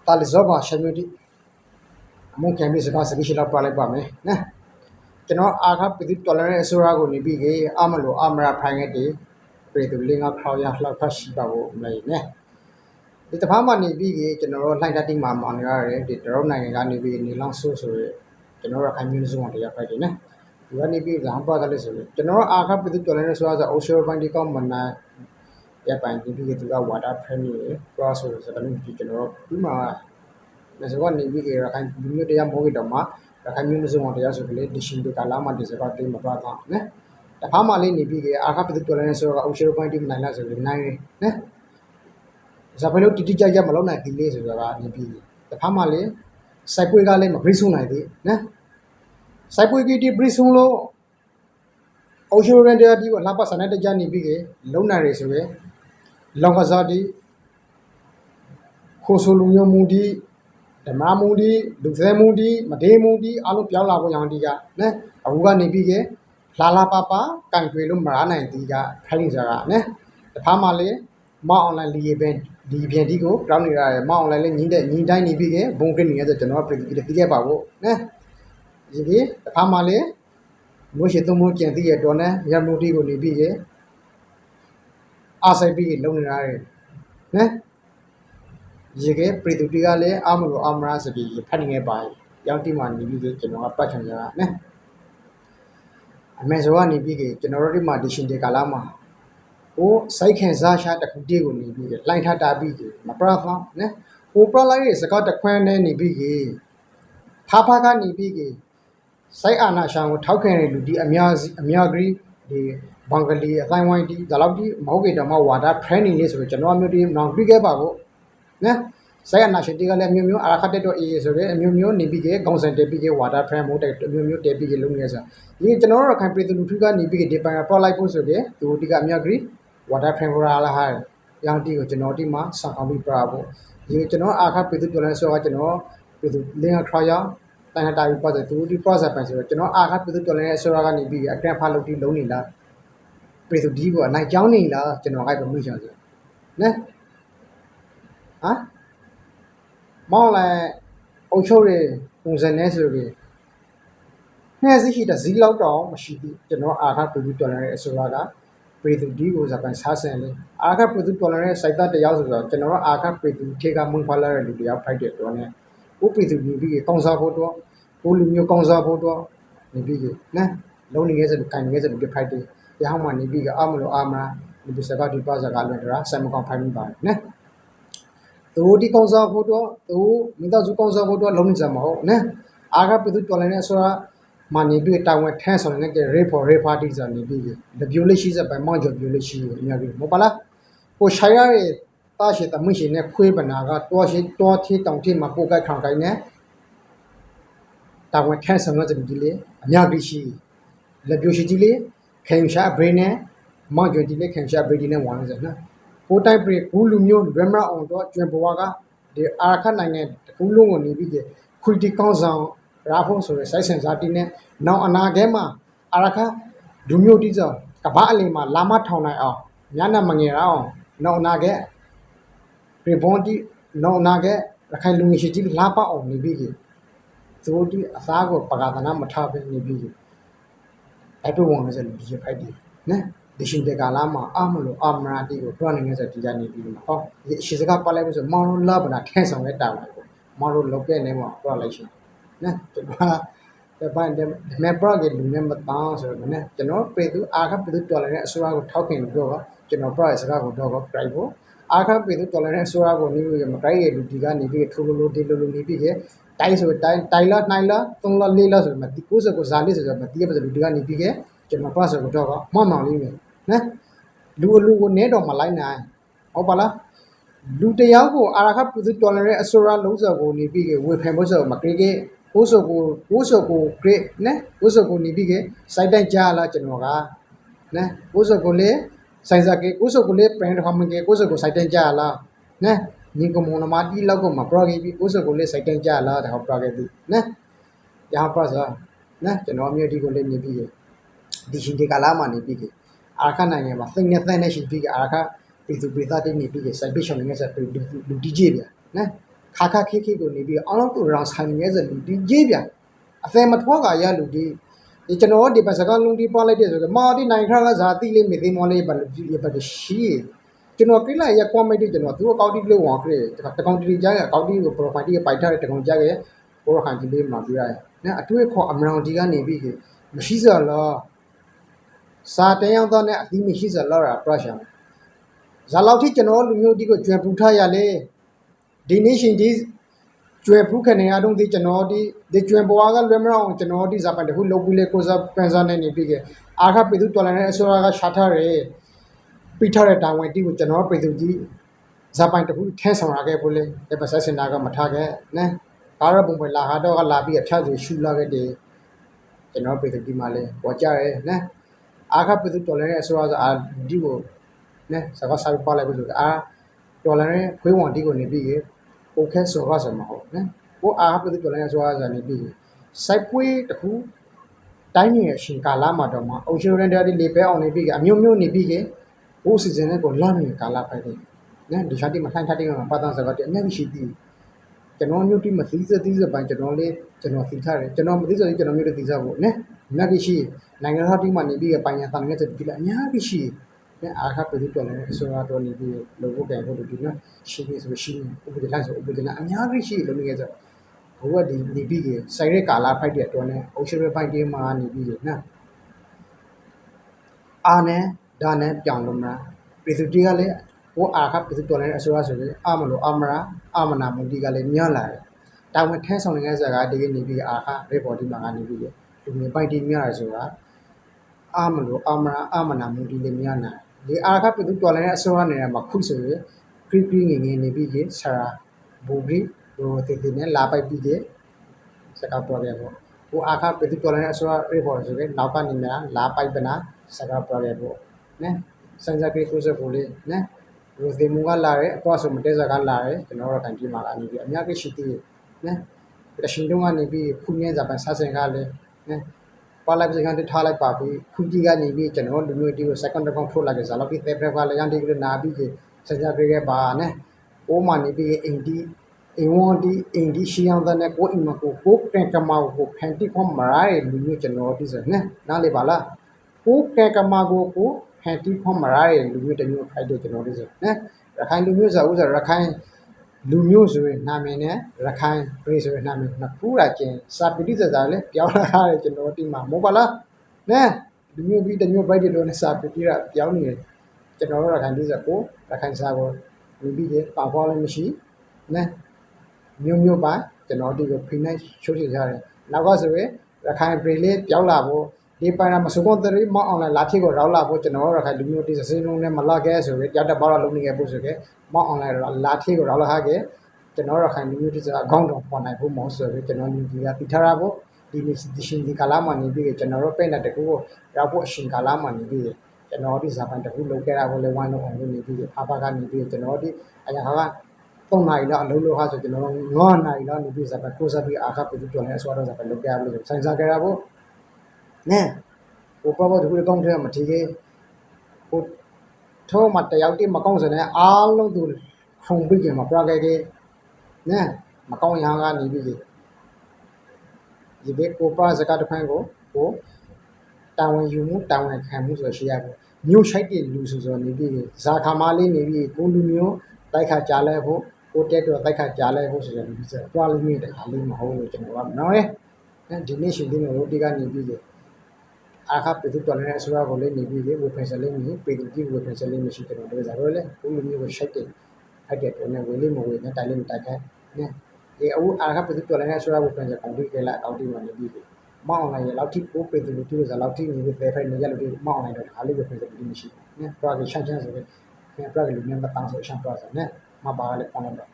Talizoba Shamudi Monkey Misaka Sabishila Palabame, ne? Cannot Aka with tolerant Surago Nibige, Amalo Amra Pangati, pray to Linga Crowya Lakashibabo, ne? The Pama Nibige, General Lighting Mam on your the Rona Nibi Nilan Susuri, General Communism on the Yapagina. You are Nibi, the Hampa General Aka with the tolerance was a Osho Bandicom when Yapan Nibi to the water premier, process of the general Puma. There's one Nibi, I knew the Yamoidoma, the communism on the Yasuli, dishing the Kalama, the Zabati Mabata, ne? The Pama Nibi, Aka with the tolerance of Osho Bandicom Nanas of the Nine, ne? Zapalo Tija Malona delays of the The Pamale, Sapuigale, Brisuna, ne? Sapuigi Brisulo, Osho Rendia, Lapa Sanata Jani Bige, Lona Raceaway, Longazadi, Kosoluyo Moody, the Mamudi, Duzemudi, Mademudi, Alu Piala Yandiga, ne? Aruga Nibige, Lala Papa, Canquilum Marana and Diga, Peninsula, ne? The Pamale, Ma online event. Di Biandigo, Brownie Mount Island, Nida Nibige, Bunkin as a general the Pigabo, ne? Zigi, the Pamale, Moshitomo can see a donor, Yamudi will be as I be lonely, ne? Zigi, Pritutigale, Amuro Amras, the penning by Yantiman Nibige, General Pachanga, ne? A Mesoani Bige, General Madishin de Calama. O Saikan Zasha the Kudigo Nibi, Light Hata Bigi, Mabrafa, ne? O Prala is a got a quan Nibigi, Papaga Nibigi, Sayana Shang, Taukan, the Amiagri, the Bangali, Taiwani, the Laudi, Mogi, the Mawada, training is with January, non big babo, ne? Sayana Shadiga Lemu, Arakato is away, and Mumu Nibigi, Gonsan Debigi, Wada, Pramo, Mumu Debigi Lumiasa. In general, can pretty Lutuga Nibigi, depend upon like Pusage, to Diga Amiagri. Water Pemora High, Young Dio Genotima, Sakami Bravo. You know, I have to do so I know with Linga Craya, then I die for the two deposits. You know, I have to do Soragani be a grandpa looking lonely. Pray to Divo and I Johnny la, you know, I have a mission. Ne? Huh? More like Ochore, who's a necessary. Has he the zillow dog, she did, you know, I have to do Soraga. Pretty Digo Zapan Sassan. I have to tolerate Saita the Yaza, General Aka Pretty take a Mumpala and the upright donor. Who pretty be a conservator, who new conservator, Nibigi, ne? Lonely as a kind of the party, the Hama Nibiga Amulo Amra, the Bisabati Baza Galera, some company by, ne? The Udi conservator, the Midazu conservator, Lomizamo, ne? I have to tolerate Sora. Money be a town with tense on the rape or rape parties on the violations by Mojo violation in Mobala. O Shire, Tashi, the mission, a quibanaga, Toshi, Torti, Tonti, Mapoka, Kankane, town with tense on the delay, Yagrishi, the Bushidile, Kensha, Brainer, Mojo delay, Kensha, Bradina, one is a time break, Ulumio, Remra on Jumboaga, the Arcanine, Ulu on the critical Raffles or Sessions Artine, now Anagema, Araka, Dumio Diza, Kabalima, Lama Tona, Yana Mangera, no Nage, Prevonti, no Nage, Rakalumishiti, Lapa or Nibigi. Thodi, Asago, Pagatana, Matabe, Nibigi. Everyone is a big idea. The Shindegalama, Amulo, Amrati, running as a Tijani. Oh, she's a couple of moral love and a cancer with that. Moral local name of relation. The bind them, member get remember towns or the no pay to Aka to tolerate Surago talking Doga, General Price Rago Dogo, Privo. Aka to tolerate Surago, New Makai, Digani, Tulu, Dilu, Nipige, Tais with Tyler, Nila, Tungla Lilas, Matikusa, Gozalis, Matia, Digani Pige, General Price of Doga, Mama Lime. Lu Ned on Malina, Opala. Lutayago, Araka to tolerate Asura Loza, Nipige, with Hembosa, Makrige. Also go great, ne? Also go Nibige, Saidan Jala Genoga, ne? Also go le, Saizake, also go le, Brand Homage, also go Saidan Jala, ne? Nico Monamati Lago, Maprogi, also go le, Saidan Jala, the Hopragi, ne? Yahapraza, ne? Genomia Digo le Nibige, Dishindikalama Nibige, Arcana, I think nothing nation big Arca, is to be that in Nibige, Salvation as a DJ, ne? ခါခါခိခိကိုနေပြီးအောင်လို့တူရောင်ဆိုင်နေရဲ့လူဒီကြီးပြန်အစဲမထွားကရလူဒီကျွန်တော်ဒီပတ်စကလုံးဒီပွားလိုက်တဲ့ဆိုတော့မာဒီနိုင်ခါကဇာတိလေးမေသိမောလေးဘယ်လိုဒီဘယ်ရှိကျွန်တော်ကိလာရကွန်မတီကျွန်တော်သူအကောင့်တီလို့ဝင်ခဲ့တကောင်တီကြားကအကောင့်တီကို profile တီပိုက်ထားတဲ့တကောင်ကြားရဲ့ဘောရခိုင်ကြီးလေးမှာပြရတယ်နော်အတွေ့အခေါ်အမရောင်ဒီကနေပြီးမရှိစလားစာတန်းရောက်တော့နဲ့အသီးမရှိစလားရာပရရှာဇာလောက်ထိကျွန်တော်လူမျိုးဒီကိုကျွံပူထားရလေဒီနေ့ရှင်ဒီကျွဲဖူးခနေရတော့ဒီကျွန်တော်ဒီကျွဲဘွားကလွယ်မအောင်ကျွန်တော်ဒီဇာပန်တခုလုပ်ပြီးလေကိုစားပန်စားနေနေပြီကအာခပိသူတော်လည်းအစိုးရကရှာထားတယ်ပြထားတဲ့တာဝန်တီကိုကျွန်တော်ပိသူကြီးဇာပန်တခုထဲဆောင်ရခဲ့ဖို့လေဒီပတ်ဆက်စင်တာကမထားခဲ့နဲကာရပုံပဲလာဟာတော့ကလာပြီးအဖြတ်စီရှူလာခဲ့တယ်ကျွန်တော်ပိသူကြီးမှလည်းဟောကြရဲနဲအာခပိသူတော်လည်းအစိုးရကအာဒီကိုနဲစကားစားပါလိုက်ပြီဆိုအာတော်လည်းခွေးဝန်တီကိုနေပြီးโอเคဆိုတော့ဆက်မဟုတ်နော်ကိုအားပဒတော်လည်းဆိုရစားနေပြီစိုက်ပွေးတခုတိုင်းနေအရှင်ကာလမှာတော့မှအုပ်ချုပ်ရတဲ့လေပဲအောင်နေပြီကအမျိုးမျိုးနေပြီကဘိုးစီစဉ်နဲ့ကိုလာနေကာလပဲတယ်နော်ဒီရှာတိမလှိုင်းထားတဲ့မှာပတ်သားစကားတည်းအများကြီးရှိသည်ကျွန်တော်မျိုးတိမသိစပိုင်းကျွန်တော်သိထားတယ်ကျွန်တော်မသိဆိုရင်ကျွန်တော်မျိုးသိစားဖို့နော်အများကြီးရှိနိုင်ငံသားတိမှနေပြီကပိုင်ရတန်ငယ်တဲ့ဒီလည်းအများကြီးရှိအာခပဒတော်လည်းဆိုရတော့နေပြီလောကကဲဖို့ဒီနော်ရှိနေဆိုရှိနေဥပဒေလိုက်ဆိုဥပဒေလိုက်အများကြီးရှိလို့နေကြဆိုဘိုးကဒီနေပြီးစိုက်တဲ့ကာလာဖိုက်တဲ့အတွက်နဲ့အုပ်ချုပ်ရေးဖိုက်တေးမှာနေပြီးနော်အာနဲ့ဒါနဲ့ပြောင်းလို့မလားပြည်သူတွေကလည်းဘိုးအာခပြည်သူတော်လည်းအစိုးရဆိုပြီးအာမလို့အမရာအမနာမူတီကလည်းညံ့လာတယ်တာဝန်ထမ်းဆောင်နေတဲ့ဇာတ်ကတကယ်နေပြီးအာခရေပေါ်ဒီမှာကနေပြီးလူငယ်ပိုက်တေးညံ့ရဆိုတာအာမလို့အမရာအမနာမူတီလည်းညံ့လာဒီအာခပြည်သူတော်လည်းအစိုးရနေတဲ့မှာခုဆိုရင်ခရီးခရီးငငယ်နေပြီးဆရာဘူဂီဘိုတေတေနဲ့လာပိုက်ပြီးစကားပြောခဲ့ပေါ့ဟိုအာခပြည်သူတော်လည်းအစိုးရရေပေါ်ဆိုရင်နောက်ကနေများလာပိုက်ပနာစကားပြောခဲ့ပေါ့နော်စံကြကိကိုစဖို့လေနော်ဒီဒီမူကလာရဲအတော့ဆိုမတဲစကားလာရဲကျွန်တော်တို့ကန်ကြီးမှာကနေပြီးအများကြီးရှိသေးတယ်နော်တရှင်တုံးကနေပြီးခုမြဲစာပန်ဆက်စင်ကလည်းနော်ပါလိုက်စကန်တထားလိုက်ပါပြီးခုကြီးကနေပြီးကျွန်တော်လူမျိုးတီကို second account ထုတ်လိုက်ကြစားလို့ဒီတဲ့ဖက်ကလည်းရန်တီကနာပြီးစံကြပြခဲ့ပါနဲ့အိုးမနေပြီးအင်ဒီအင်ဝန်ဒီအင်ဒီရှီအောင်တဲ့ကိုအင်မကိုကဲကမောက်ကိုဖန်တီခွန်မရိုင်လူမျိုးကျွန်တော်ဒီစနဲ့နားလေပါလားကိုကဲကမောက်ကိုဖန်တီခွန်မရိုင်လူမျိုးတမျိုးခိုက်တဲ့ကျွန်တော်ဒီစနဲ့ရခိုင်လူမျိုးဆိုဥစားရခိုင်လူမျိုးဆိုရင်နာမည်နဲ့ရခိုင်ပြည်ဆိုရင်နာမည်နှစ်ခုလာချင်းစာပတိစစားလေပြောင်းလာတယ်ကျွန်တော်ဒီမှာမဟုတ်ပါလားနဲ့လူမျိုးပြီးတမျိုးပိုက်တယ်လို့နဲ့စာပတိကပြောင်းနေတယ်ကျွန်တော်တို့ရခိုင်ဒီစကိုရခိုင်စာကိုလူပြီးတယ်ပါပေါ်လည်းမရှိနဲ့မျိုးပါကျွန်တော်ဒီကိုဖိနေရှုပ်ချကြတယ်နောက်ကဆိုရင်ရခိုင်ပြည်လေးပြောင်းလာဖို့ဒီပိုင်းမှာစကုံတရီမအောင်လာထိကိုရောက်လာဖို့ကျွန်တော်ရခိုင်လူမျိုးဒီစစင်းလုံးနဲ့မလာခဲ့ဆိုရင်ရောက်တဲ့ဘောရလုံးနေခဲ့ဖို့ဆိုခဲ့မအောင်လာထိကိုရောက်လာခဲ့ကျွန်တော်ရခိုင်လူမျိုးဒီစအကောင့်တော်ပေါ်နိုင်ဖို့မောဆိုရင်ကျွန်တော်ညီကြီးကတိထားရဖို့ဒီနေ့ဒီရှင်ဒီကာလာမှနေပြီးကျွန်တော်တို့ပဲ့တဲ့တကူကိုရောက်ဖို့အရှင်ကာလာမှနေပြီးကျွန်တော်ဒီဇာပန်တကူလုပ်ခဲ့တာကိုလည်းဝိုင်းလို့အောင်လုပ်နေပြီးဖာဖာကနေပြီးကျွန်တော်ဒီအရာဟာ3နိုင်တော့အလုံးလို့ဟာဆိုကျွန်တော်9နိုင်တော့နေပြီးဇာပန်ကိုစားပြီးအာခပြည်တော်လည်းအစောတော့ဇာပန်လုပ်ခဲ့ရလို့ဆိုင်စားခဲ့ရဖို့နဲ့ဟိုပေါ်တကူကောင်းတဲ့မထီးဟိုထောမတယောက်တိမကောင်းစနဲ့အားလုံးသူခုံပြီးကြမှာပြခဲ့ခဲ့နဲ့မကောင်းရဟန်းကနေပြီးဒီဘေကိုပါစကားတစ်ဖန်ကိုတာဝန်ယူမှုတာဝန်ခံမှုဆိုရှိရတယ်မျိုးရှိုက်တဲ့လူဆိုနေပြီးဇာခါမလေးနေပြီးကိုလူမျိုးတိုက်ခါကြားလဲဖို့ကိုတက်တော့တိုက်ခါကြားလဲဖို့ဆိုတယ်ဒီစတွားလေးမိတဲ့ခါလေးမဟုတ်လို့ကျွန်တော်ကနော်ဒီနေ့ရှင်ဒီနေ့တို့ဒီကနေပြီးအာခပြည်သူတော်လည်းအစိုးရကိုလည်းနေပြီးဝေဖန်စလေးမျိုးပြည်သူကြီးဝေဖန်စလေးမရှိကြတော့ဒါဆိုလည်းကိုလူမျိုးကိုရှိုက်တဲ့အဲ့တဲ့တော့လည်းဝေလေးမဝေနဲ့တိုင်လေးမတိုက်ခိုင်းနဲ့ဒီအခုအာခပြည်သူတော်လည်းအစိုးရဝေဖန်စကောင်တိကလာအောင်တိမှနေပြီးမောင်းလိုက်ရလောက်ထိကိုပြည်သူလူထုဆိုလောက်ထိနေပြီးပဲဖိုင်နေရလို့မောင်းလိုက်တော့အားလေးဝေဖန်စပြီးမရှိနဲ့ပရကရှမ်းဆိုပြီးပရကလူမျိုးမတန်းဆိုရှမ်းပရဆိုနဲ့မပါလည်းပေါင်းတော့